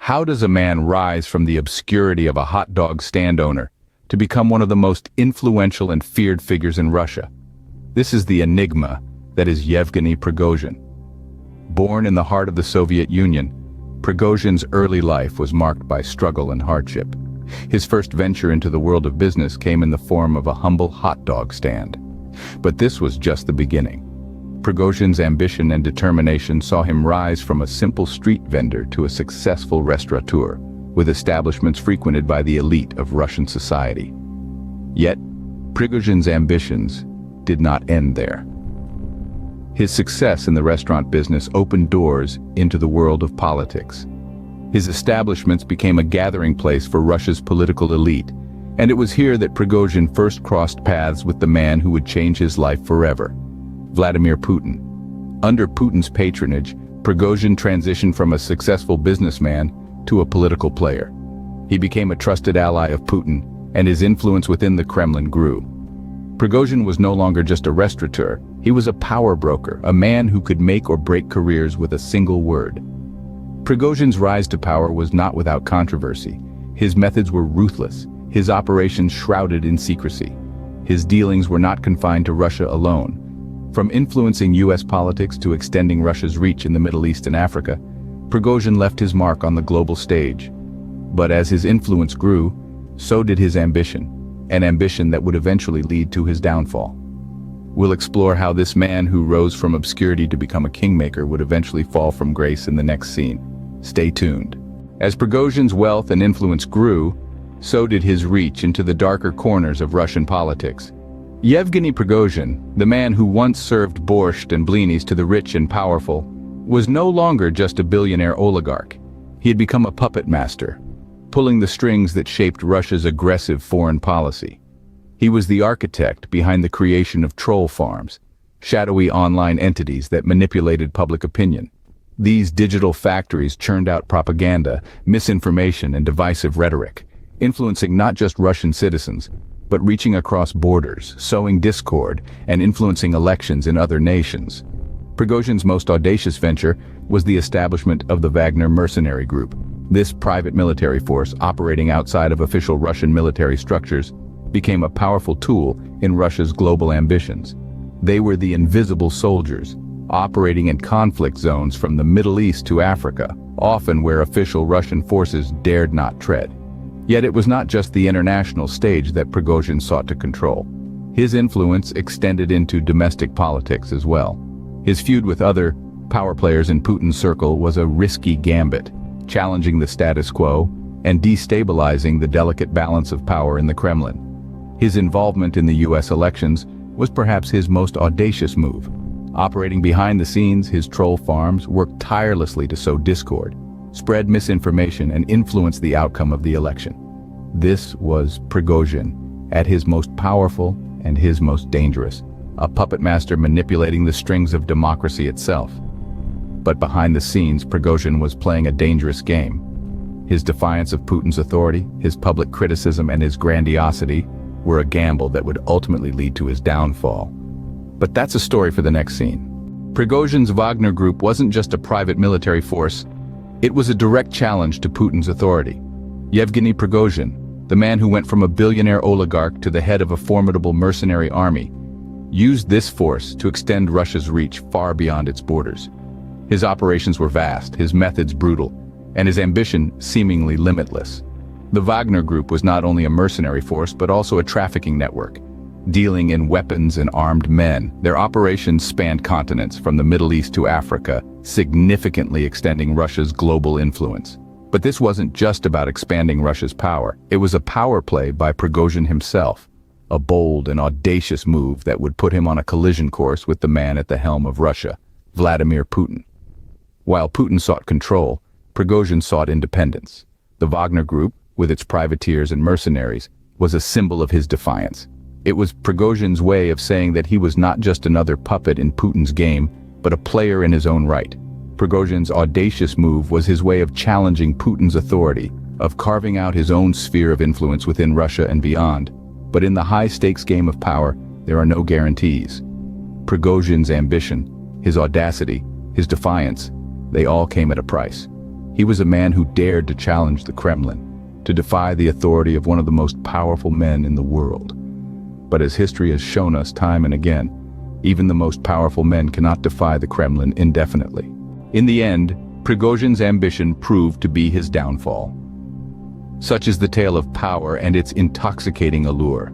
How does a man rise from the obscurity of a hot dog stand owner to become one of the most influential and feared figures in Russia? This is the enigma that is Yevgeny Prigozhin. Born in the heart of the Soviet Union, Prigozhin's early life was marked by struggle and hardship. His first venture into the world of business came in the form of a humble hot dog stand. But this was just the beginning. Prigozhin's ambition and determination saw him rise from a simple street vendor to a successful restaurateur, with establishments frequented by the elite of Russian society. Yet, Prigozhin's ambitions did not end there. His success in the restaurant business opened doors into the world of politics. His establishments became a gathering place for Russia's political elite, and it was here that Prigozhin first crossed paths with the man who would change his life forever, Vladimir Putin. Under Putin's patronage, Prigozhin transitioned from a successful businessman to a political player. He became a trusted ally of Putin, and his influence within the Kremlin grew. Prigozhin was no longer just a restaurateur, he was a power broker, a man who could make or break careers with a single word. Prigozhin's rise to power was not without controversy. His methods were ruthless, his operations shrouded in secrecy. His dealings were not confined to Russia alone. From influencing US politics to extending Russia's reach in the Middle East and Africa, Prigozhin left his mark on the global stage. But as his influence grew, so did his ambition, an ambition that would eventually lead to his downfall. We'll explore how this man who rose from obscurity to become a kingmaker would eventually fall from grace in the next scene. Stay tuned. As Prigozhin's wealth and influence grew, so did his reach into the darker corners of Russian politics. Yevgeny Prigozhin, the man who once served borscht and blinis to the rich and powerful, was no longer just a billionaire oligarch. He had become a puppet master, pulling the strings that shaped Russia's aggressive foreign policy. He was the architect behind the creation of troll farms, shadowy online entities that manipulated public opinion. These digital factories churned out propaganda, misinformation, and divisive rhetoric, influencing not just Russian citizens, but reaching across borders, sowing discord, and influencing elections in other nations. Prigozhin's most audacious venture was the establishment of the Wagner mercenary group. This private military force, operating outside of official Russian military structures, became a powerful tool in Russia's global ambitions. They were the invisible soldiers, operating in conflict zones from the Middle East to Africa, often where official Russian forces dared not tread. Yet it was not just the international stage that Prigozhin sought to control. His influence extended into domestic politics as well. His feud with other power players in Putin's circle was a risky gambit, challenging the status quo and destabilizing the delicate balance of power in the Kremlin. His involvement in the US elections was perhaps his most audacious move. Operating behind the scenes, his troll farms worked tirelessly to sow discord, spread misinformation, and influence the outcome of the election. This was Prigozhin, at his most powerful and his most dangerous, a puppet master manipulating the strings of democracy itself. But behind the scenes, Prigozhin was playing a dangerous game. His defiance of Putin's authority, his public criticism, and his grandiosity were a gamble that would ultimately lead to his downfall. But that's a story for the next scene. Prigozhin's Wagner group wasn't just a private military force, it was a direct challenge to Putin's authority. Yevgeny Prigozhin, the man who went from a billionaire oligarch to the head of a formidable mercenary army, used this force to extend Russia's reach far beyond its borders. His operations were vast, his methods brutal, and his ambition seemingly limitless. The Wagner group was not only a mercenary force but also a trafficking network. Dealing in weapons and armed men, their operations spanned continents from the Middle East to Africa, significantly extending Russia's global influence. But this wasn't just about expanding Russia's power. It was a power play by Prigozhin himself, a bold and audacious move that would put him on a collision course with the man at the helm of Russia, Vladimir Putin. While Putin sought control, Prigozhin sought independence. The Wagner group, with its privateers and mercenaries, was a symbol of his defiance. It was Prigozhin's way of saying that he was not just another puppet in Putin's game, but a player in his own right. Prigozhin's audacious move was his way of challenging Putin's authority, of carving out his own sphere of influence within Russia and beyond. But in the high-stakes game of power, there are no guarantees. Prigozhin's ambition, his audacity, his defiance, they all came at a price. He was a man who dared to challenge the Kremlin, to defy the authority of one of the most powerful men in the world. But as history has shown us time and again, even the most powerful men cannot defy the Kremlin indefinitely. In the end, Prigozhin's ambition proved to be his downfall. Such is the tale of power and its intoxicating allure.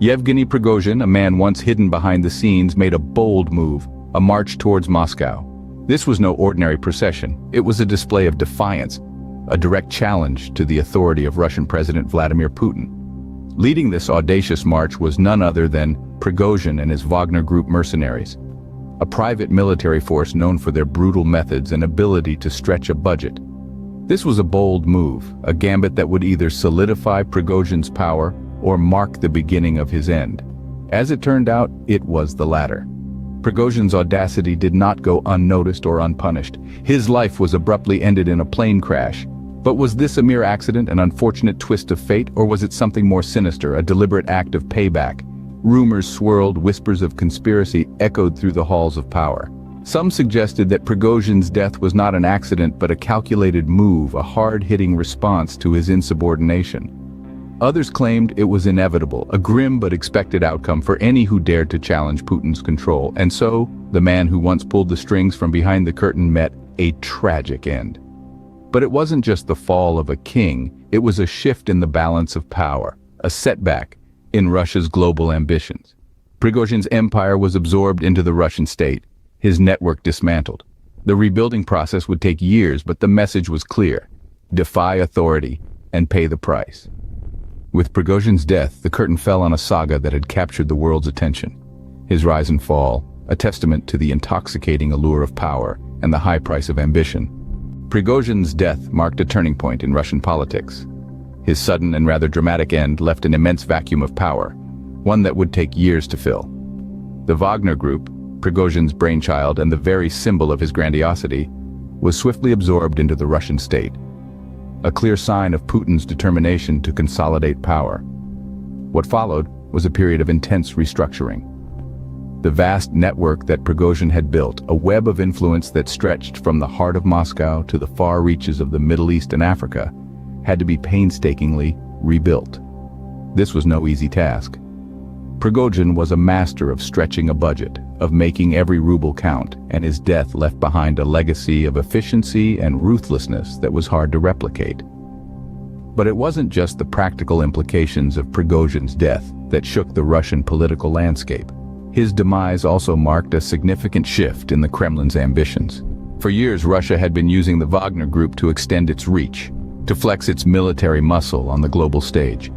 Yevgeny Prigozhin, a man once hidden behind the scenes, made a bold move, a march towards Moscow. This was no ordinary procession. It was a display of defiance, a direct challenge to the authority of Russian President Vladimir Putin. Leading this audacious march was none other than Prigozhin and his Wagner Group mercenaries, a private military force known for their brutal methods and ability to stretch a budget. This was a bold move, a gambit that would either solidify Prigozhin's power or mark the beginning of his end. As it turned out, it was the latter. Prigozhin's audacity did not go unnoticed or unpunished. His life was abruptly ended in a plane crash. But was this a mere accident, an unfortunate twist of fate, or was it something more sinister, a deliberate act of payback? Rumors swirled, whispers of conspiracy echoed through the halls of power. Some suggested that Prigozhin's death was not an accident but a calculated move, a hard-hitting response to his insubordination. Others claimed it was inevitable, a grim but expected outcome for any who dared to challenge Putin's control, and so, the man who once pulled the strings from behind the curtain met a tragic end. But it wasn't just the fall of a king, it was a shift in the balance of power, a setback in Russia's global ambitions. Prigozhin's empire was absorbed into the Russian state, his network dismantled. The rebuilding process would take years, but the message was clear: defy authority and pay the price. With Prigozhin's death, the curtain fell on a saga that had captured the world's attention. His rise and fall, a testament to the intoxicating allure of power and the high price of ambition. Prigozhin's death marked a turning point in Russian politics. His sudden and rather dramatic end left an immense vacuum of power, one that would take years to fill. The Wagner Group, Prigozhin's brainchild and the very symbol of his grandiosity, was swiftly absorbed into the Russian state, a clear sign of Putin's determination to consolidate power. What followed was a period of intense restructuring. The vast network that Prigozhin had built, a web of influence that stretched from the heart of Moscow to the far reaches of the Middle East and Africa, had to be painstakingly rebuilt. This was no easy task. Prigozhin was a master of stretching a budget, of making every ruble count, and his death left behind a legacy of efficiency and ruthlessness that was hard to replicate. But it wasn't just the practical implications of Prigozhin's death that shook the Russian political landscape. His demise also marked a significant shift in the Kremlin's ambitions. For years, Russia had been using the Wagner Group to extend its reach, to flex its military muscle on the global stage.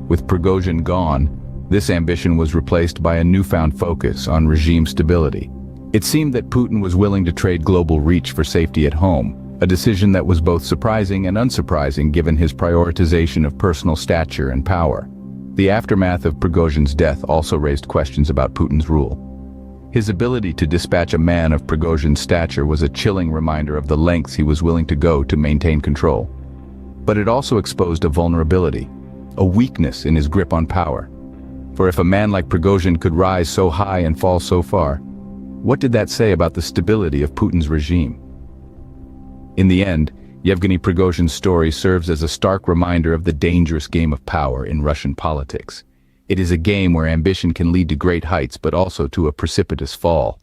With Prigozhin gone, this ambition was replaced by a newfound focus on regime stability. It seemed that Putin was willing to trade global reach for safety at home, a decision that was both surprising and unsurprising given his prioritization of personal stature and power. The aftermath of Prigozhin's death also raised questions about Putin's rule. His ability to dispatch a man of Prigozhin's stature was a chilling reminder of the lengths he was willing to go to maintain control. But it also exposed a vulnerability, a weakness in his grip on power. For if a man like Prigozhin could rise so high and fall so far, what did that say about the stability of Putin's regime? In the end, Yevgeny Prigozhin's story serves as a stark reminder of the dangerous game of power in Russian politics. It is a game where ambition can lead to great heights but also to a precipitous fall,